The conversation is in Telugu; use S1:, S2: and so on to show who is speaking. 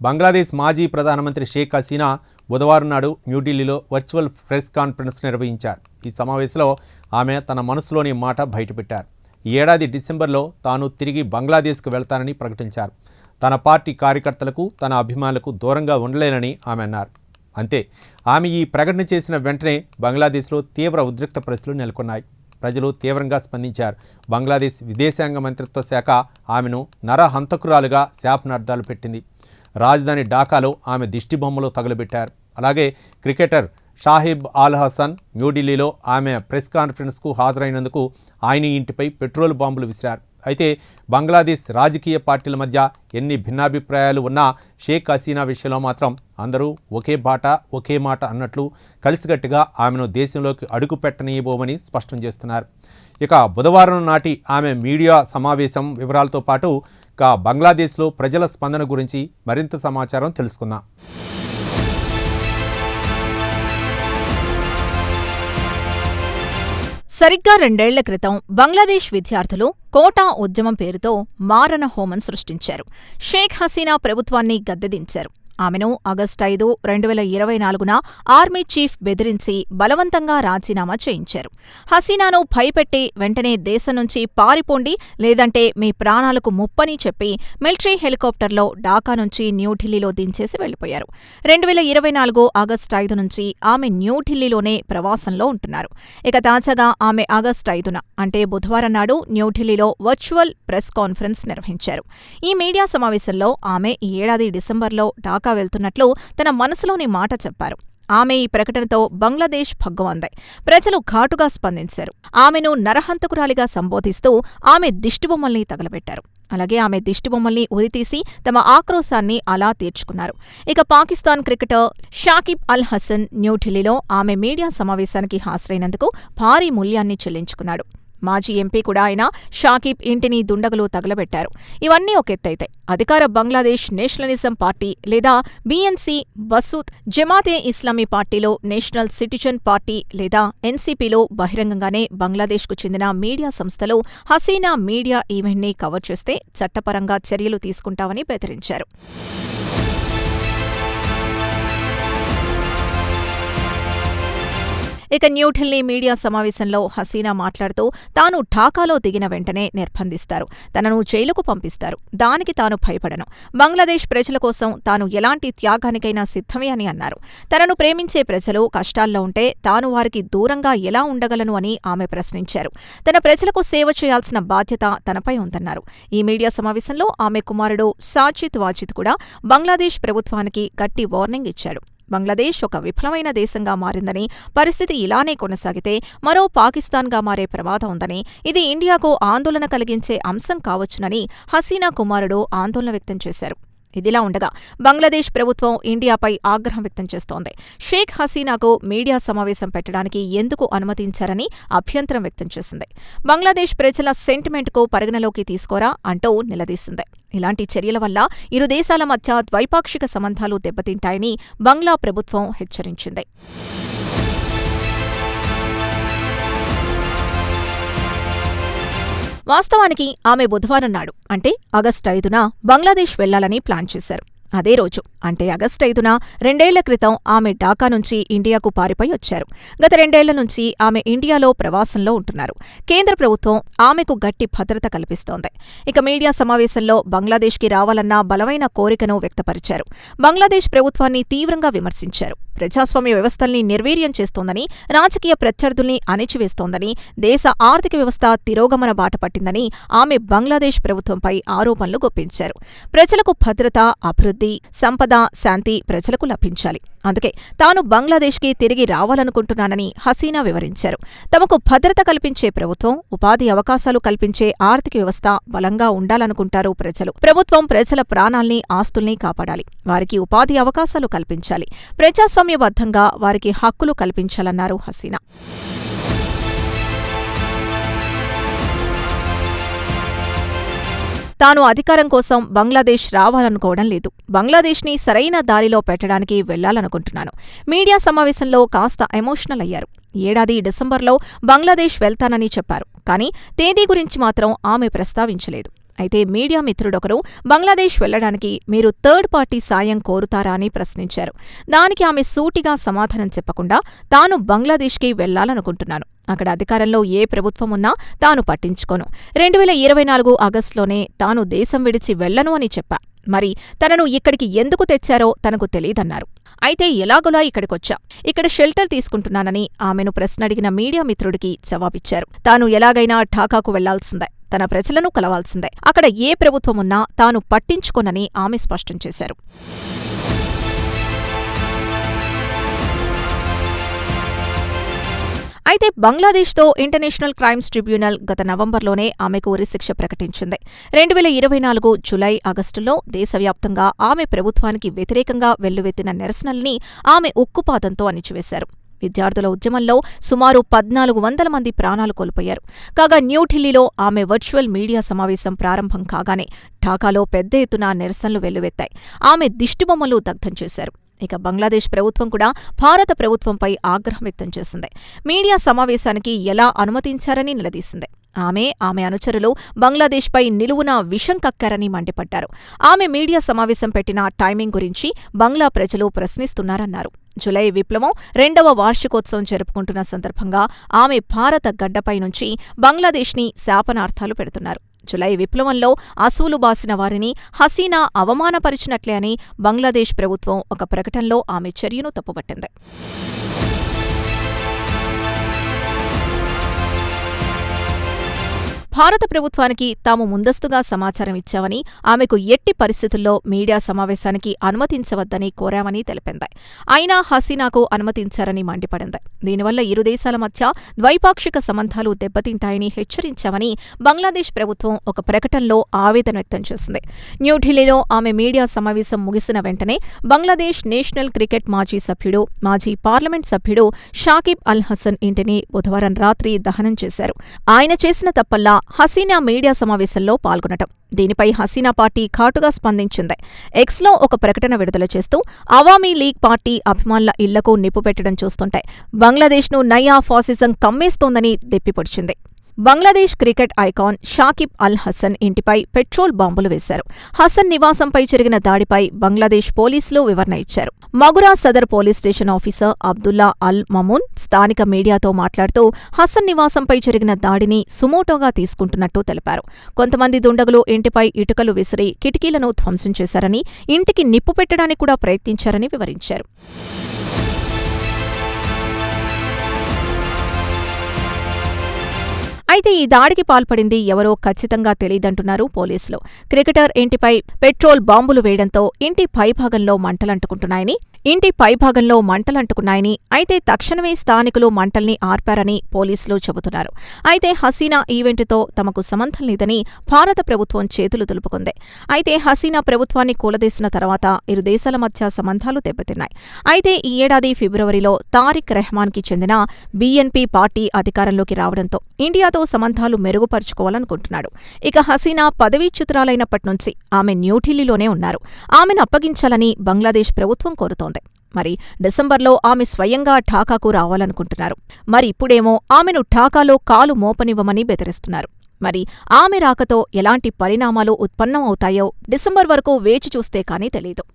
S1: బంగ్లాదేశ్ మాజీ ప్రధానమంత్రి షేక్ హసీనా బుధవారం నాడు న్యూఢిల్లీలో వర్చువల్ ప్రెస్ కాన్ఫరెన్స్ నిర్వహించారు. ఈ సమావేశంలో ఆమె తన మనసులోని మాట బయటపెట్టారు. ఈ ఏడాది డిసెంబర్లో తాను తిరిగి బంగ్లాదేశ్కు వెళ్తానని ప్రకటించారు. తన పార్టీ కార్యకర్తలకు, తన అభిమానులకు దూరంగా ఉండలేనని ఆమె అన్నారు. అంతే, ఆమె ఈ ప్రకటన చేసిన వెంటనే బంగ్లాదేశ్లో తీవ్ర ఉద్రిక్త పరిస్థితులు నెలకొన్నాయి. ప్రజలు తీవ్రంగా స్పందించారు. బంగ్లాదేశ్ విదేశాంగ మంత్రిత్వ శాఖ ఆమెను నరహంతకురాలుగా శాపనార్థాలు పెట్టింది. రాజధాని ఢాకాలో ఆమె దిష్టిబొమ్మలు తగులబెట్టారు. అలాగే క్రికెటర్ షాహిబ్ అల్ హసన్ న్యూఢిల్లీలో ఆమె ప్రెస్ కాన్ఫరెన్స్కు హాజరైనందుకు ఆయన ఇంటిపై పెట్రోల్ బాంబులు విసిరారు. అయితే బంగ్లాదేశ్ రాజకీయ పార్టీల మధ్య ఎన్ని భిన్నాభిప్రాయాలు ఉన్నా షేక్ హసీనా విషయంలో మాత్రం అందరూ ఒకే బాట ఒకే మాట అన్నట్లు కలిసికట్టుగా ఆమెను దేశంలోకి అడుగు పెట్టనీయబోమని స్పష్టం చేస్తున్నారు. ఇక బుధవారం నాటి ఆమె మీడియా సమావేశం వివరాలతో పాటు బంగ్లాదేశ్లో ప్రజల స్పందన గురించి మరింత సమాచారం తెలుసుకుందాం.
S2: సరిగ్గా 2 ఏళ్ల క్రితం బంగ్లాదేశ్ విద్యార్థులు కోటా ఉద్యమం పేరుతో మారణ హోమం సృష్టించారు. షేక్ హసీనా ప్రభుత్వాన్ని గద్దెదించారు. ఆమెను ఆగస్టు 5, 2024న ఆర్మీ చీఫ్ బెదిరించి బలవంతంగా రాజీనామా చేయించారు. హసీనాను భయపెట్టి వెంటనే దేశం నుంచి పారిపోండి, లేదంటే మీ ప్రాణాలకు ముప్పని చెప్పి మిలిటరీ హెలికాప్టర్లో ఢాకా నుంచి న్యూఢిల్లీలో దించేసి వెళ్లిపోయారు. 2024 ఆగస్టు 5 నుంచి ఆమె న్యూఢిల్లీలోనే ప్రవాసంలో ఉంటున్నారు. ఇక తాజాగా ఆమె ఆగస్టు 5న అంటే బుధవారం నాడు న్యూఢిల్లీలో వర్చువల్ ప్రెస్ కాన్ఫరెన్స్ నిర్వహించారు. ఈ మీడియా సమావేశంలో ఆమె ఈ ఏడాది డిసెంబర్లో ఢాకా వెళ్తున్నట్లు తన మనసులోని మాట చెప్పారు. ఆమె ఈ ప్రకటనతో బంగ్లాదేశ్ భగ్గుమంది. ప్రజలు ఘాటుగా స్పందించారు. ఆమెను నరహంతకురాలిగా సంబోధిస్తూ ఆమె దిష్టిబొమ్మల్ని తగలబెట్టారు. అలాగే ఆమె దిష్టిబొమ్మల్ని ఉరితీసి తమ ఆక్రోశాన్ని అలా తీర్చుకున్నారు. ఇక పాకిస్తాన్ క్రికెటర్ షాకిబ్ అల్ హసన్ న్యూఢిల్లీలో ఆమె మీడియా సమావేశానికి హాజరైనందుకు భారీ మూల్యాన్ని చెల్లించుకున్నాడు. మాజీ ఎంపీ కూడా అయిన షాకిబ్ ఇంటిని దుండగులు తగలబెట్టారు. ఇవన్నీ ఒక ఎత్తైతే అధికార బంగ్లాదేశ్ నేషనలిజం పార్టీ లేదా బీఎన్సీ, బసూత్, జమాతే ఇస్లామీ పార్టీలో నేషనల్ సిటిజన్ పార్టీ లేదా ఎన్సీపీలో బహిరంగంగానే బంగ్లాదేశ్కు చెందిన మీడియా సంస్థలు హసీనా మీడియా ఈవెంట్ని కవర్ చేస్తే చట్టపరంగా చర్యలు తీసుకుంటామని బెదిరించారు. ఇక న్యూఢిల్లీ మీడియా సమావేశంలో హసీనా మాట్లాడుతూ తాను ఢాకాలో దిగిన వెంటనే నిర్బంధిస్తారు, తనను జైలుకు పంపిస్తారు, దానికి తాను భయపడను, బంగ్లాదేశ్ ప్రజల కోసం తాను ఎలాంటి త్యాగానికైనా సిద్ధమే అని అన్నారు. తనను ప్రేమించే ప్రజలు కష్టాల్లో ఉంటే తాను వారికి దూరంగా ఎలా ఉండగలను అని ఆమె ప్రశ్నించారు. తన ప్రజలకు సేవ చేయాల్సిన బాధ్యత తనపై ఉందన్నారు. ఈ మీడియా సమావేశంలో ఆమె కుమారుడు సాజిద్ వాజిద్ కూడా బంగ్లాదేశ్ ప్రభుత్వానికి గట్టి వార్నింగ్ ఇచ్చాడు. బంగ్లాదేశ్ ఒక విఫలమైన దేశంగా మారిందని, పరిస్థితి ఇలానే కొనసాగితే మరో పాకిస్తాన్గా మారే ప్రమాదం ఉందని, ఇది ఇండియాకు ఆందోళన కలిగించే అంశం కావచ్చునని హసీనా కుమారుడు ఆందోళన వ్యక్తం చేశారు. ఇదిలా ఉండగా బంగ్లాదేశ్ ప్రభుత్వం ఇండియాపై ఆగ్రహం వ్యక్తం చేస్తోంది. షేక్ హసీనాకు మీడియా సమావేశం పెట్టడానికి ఎందుకు అనుమతించారని అభ్యంతరం వ్యక్తం చేసింది. బంగ్లాదేశ్ ప్రజల సెంటిమెంట్కు పరిగణలోకి తీసుకోరా అంటూ నిలదీసింది. ఇలాంటి చర్యల వల్ల ఇరు దేశాల మధ్య ద్వైపాక్షిక సంబంధాలు దెబ్బతింటాయని బంగ్లా ప్రభుత్వం హెచ్చరించింది. వాస్తవానికి ఆమె బుధవారం నాడు అంటే ఆగస్టు 5న బంగ్లాదేశ్ వెళ్లాలని ప్లాన్ చేశారు. అదే రోజు అంటే ఆగస్టు 5న 2 ఏళ్ల క్రితం ఆమె ఢాకా నుంచి ఇండియాకు పారిపోయి వచ్చారు. గత 2 ఏళ్ల నుంచి ఆమె ఇండియాలో ప్రవాసంలో ఉంటున్నారు. కేంద్ర ప్రభుత్వం ఆమెకు గట్టి భద్రత కల్పిస్తోంది. ఇక మీడియా సమావేశంలో బంగ్లాదేశ్కి రావాలన్న బలమైన కోరికను వ్యక్తపరిచారు. బంగ్లాదేశ్ ప్రభుత్వాన్ని తీవ్రంగా విమర్శించారు. ప్రజాస్వామ్య వ్యవస్థల్ని నిర్వీర్యం చేస్తోందని, రాజకీయ ప్రత్యర్థుల్ని అణిచివేస్తోందని, దేశ ఆర్థిక వ్యవస్థ తిరోగమన బాట పట్టిందని ఆమె బంగ్లాదేశ్ ప్రభుత్వంపై ఆరోపణలు గుప్పించారు. ప్రజలకు భద్రత, అభివృద్ధి, సంపద, శాంతి ప్రజలకు లభించాలి. అందుకే తాను బంగ్లాదేశ్కి తిరిగి రావాలనుకుంటున్నానని హసీనా వివరించారు. తమకు భద్రత కల్పించే ప్రభుత్వం, ఉపాధి అవకాశాలు కల్పించే ఆర్థిక వ్యవస్థ బలంగా ఉండాలనుకుంటారు ప్రజలు. ప్రభుత్వం ప్రజల ప్రాణాల్ని, ఆస్తుల్ని కాపాడాలి, వారికి ఉపాధి అవకాశాలు కల్పించాలి, ప్రజాస్వామ్యబద్ధంగా వారికి హక్కులు కల్పించాలన్నారు హసీనా. తాను అధికారం కోసం బంగ్లాదేశ్ రావాలనుకోవడం లేదు, బంగ్లాదేశ్ని సరైన దారిలో పెట్టడానికి వెళ్లాలనుకుంటున్నాను. మీడియా సమావేశంలో కాస్త ఎమోషనల్ అయ్యారు. ఏడాది డిసెంబర్లో బంగ్లాదేశ్ వెళ్తానని చెప్పారు. కానీ తేదీ గురించి మాత్రం ఆమె ప్రస్తావించలేదు. అయితే మీడియా మిత్రుడొకరు బంగ్లాదేశ్ వెళ్లడానికి మీరు థర్డ్ పార్టీ సాయం కోరుతారా అని ప్రశ్నించారు. దానికి ఆమె సూటిగా సమాధానం చెప్పకుండా తాను బంగ్లాదేశ్కి వెళ్లాలనుకుంటున్నాను. అక్కడ అధికారంలో ఏ ప్రభుత్వం ఉన్నా తాను పట్టించుకోను. 2024 ఆగస్టులోనే తాను దేశం విడిచి వెళ్లను అని చెప్పా. మరి తనను ఇక్కడికి ఎందుకు తెచ్చారో తనకు తెలీదన్నారు. అయితే ఎలాగోలా ఇక్కడికొచ్చా, ఇక్కడ షెల్టర్ తీసుకుంటున్నానని ఆమెను ప్రశ్నడిగిన మీడియా మిత్రుడికి జవాబిచ్చారు. తాను ఎలాగైనా ఢాకాకు వెళ్లాల్సిందే, తన ప్రజలను కలవాల్సిందే, అక్కడ ఏ ప్రభుత్వమున్నా తాను పట్టించుకోనని ఆమె స్పష్టం చేశారు. అయితే బంగ్లాదేశ్తో ఇంటర్నేషనల్ క్రైమ్స్ ట్రిబ్యునల్ గత నవంబర్లోనే ఆమెకు ఉరిశిక్ష ప్రకటించింది. 2024 జులై, ఆగస్టులో దేశవ్యాప్తంగా ఆమె ప్రభుత్వానికి వ్యతిరేకంగా వెల్లువెత్తిన నిరసనల్ని ఆమె ఉక్కుపాదంతో అణిచివేశారు. విద్యార్థుల ఉద్యమంలో సుమారు 1400 మంది ప్రాణాలు కోల్పోయారు. కాగా న్యూఢిల్లీలో ఆమె వర్చువల్ మీడియా సమావేశం ప్రారంభం కాగానే ఢాకాలో పెద్ద ఎత్తున నిరసనలు వెల్లువెత్తాయి. ఆమె దిష్టిబొమ్మలు దగ్ధం చేశారు. ఇక బంగ్లాదేశ్ ప్రభుత్వం కూడా భారత ప్రభుత్వంపై ఆగ్రహం వ్యక్తం చేసింది. మీడియా సమావేశానికి ఎలా అనుమతించారని నిలదీసింది. ఆమె అనుచరులు బంగ్లాదేశ్పై నిలువునా విషం కక్కారని మండిపడ్డారు. ఆమె మీడియా సమావేశం పెట్టిన టైమింగ్ గురించి బంగ్లా ప్రజలు ప్రశ్నిస్తున్నారన్నారు. జులై విప్లవం 2వ వార్షికోత్సవం జరుపుకుంటున్న సందర్భంగా ఆమె భారత గడ్డపై నుంచి బంగ్లాదేశ్ని శాపనార్థాలు పెడుతున్నారు. జులై విప్లవంలో అసూలు బాసిన వారిని హసీనా అవమానపరిచినట్లే అని బంగ్లాదేశ్ ప్రభుత్వం ఒక ప్రకటనలో ఆమె చర్యను తప్పుపట్టింది. భారత ప్రభుత్వానికి తాము ముందస్తుగా సమాచారం ఇచ్చామని, ఆమెకు ఎట్టి పరిస్థితుల్లో మీడియా సమావేశానికి అనుమతించవద్దని కోరామని తెలిపింది. అయినా హసీనాకు అనుమతించారని మండిపడింది. దీనివల్ల ఇరు దేశాల మధ్య ద్వైపాక్షిక సంబంధాలు దెబ్బతింటాయని హెచ్చరించామని బంగ్లాదేశ్ ప్రభుత్వం ఒక ప్రకటనలో ఆవేదన వ్యక్తం చేసింది. న్యూఢిల్లీలో ఆమె మీడియా సమావేశం ముగిసిన వెంటనే బంగ్లాదేశ్ నేషనల్ క్రికెట్ మాజీ సభ్యుడు, మాజీ పార్లమెంట్ సభ్యుడు షాకిబ్ అల్ హసన్ ఇంటిని బుధవారం రాత్రి దహనం చేశారు. ఆయన చేసిన తప్పల్లా హసీనా మీడియా సమావేశంలో పాల్గొనటం. దీనిపై హసీనా పార్టీ ఘాటుగా స్పందించింది. ఎక్స్లో ఒక ప్రకటన విడుదల చేస్తూ అవామీ లీగ్ పార్టీ అభిమానుల ఇళ్లకు నిప్పు పెట్టడం చూస్తుంటే బంగ్లాదేశ్ను నయా ఫాసిజం కమ్మేస్తోందని దెప్పిపొడిచింది. బంగ్లాదేశ్ క్రికెట్ ఐకాన్ షాకిబ్ అల్ హసన్ ఇంటిపై పెట్రోల్ బాంబులు వేశారు. హసన్ నివాసంపై జరిగిన దాడిపై బంగ్లాదేశ్ పోలీసులు వివరణ ఇచ్చారు. Magura Sadar police station officer Abdullah Al Mamun స్థానిక మీడియాతో మాట్లాడుతూ హసన్ నివాసంపై జరిగిన దాడిని సుమోటోగా తీసుకుంటున్నట్టు తెలిపారు. కొంతమంది దుండగులు ఇంటిపై ఇటుకలు విసిరి కిటికీలను ధ్వంసం చేశారని, ఇంటికి నిప్పు పెట్టడానికి కూడా ప్రయత్నించారని వివరించారు. అయితే ఈ దాడికి పాల్పడింది ఎవరో ఖచ్చితంగా తెలీదంటున్నారు పోలీసులు. క్రికెటర్ ఇంటిపై పెట్రోల్ బాంబులు వేయడంతో ఇంటి పైభాగంలో మంటలంటుకున్నాయని, అయితే తక్షణమే స్థానికులు మంటల్ని ఆర్పారని పోలీసులు చెబుతున్నారు. అయితే హసీనా ఈవెంటుతో తమకు సంబంధం లేదని భారత ప్రభుత్వం చేతులు దులుపుకుంది. అయితే హసీనా ప్రభుత్వాన్ని కూలదీసిన తర్వాత ఇరు దేశాల మధ్య సంబంధాలు దెబ్బతిన్నాయి. అయితే ఈ ఏడాది ఫిబ్రవరిలో తారిక్ రెహమాన్కి చెందిన బీఎన్పీ పార్టీ అధికారంలోకి రావడంతో ఇండియాతో సంబంధాలు మెరుగుపరుచుకోవాలనుకుంటున్నాడు. ఇక హసీనా పదవీచ్యుతురాలైనప్పటి నుంచి ఆమె న్యూఢిల్లీలోనే ఉన్నారు. ఆమెను అప్పగించాలని బంగ్లాదేశ్ ప్రభుత్వం కోరుతోంది. మరి డిసెంబర్లో ఆమె స్వయంగా ఢాకాకు రావాలనుకుంటున్నారు. మరి ఇప్పుడేమో ఆమెను ఢాకాలో కాలు మోపనివ్వమని బెదిరిస్తున్నారు. మరి ఆమె రాకతో ఎలాంటి పరిణామాలు ఉత్పన్నమవుతాయో డిసెంబర్ వరకు వేచి చూస్తే కానీ తెలీదు.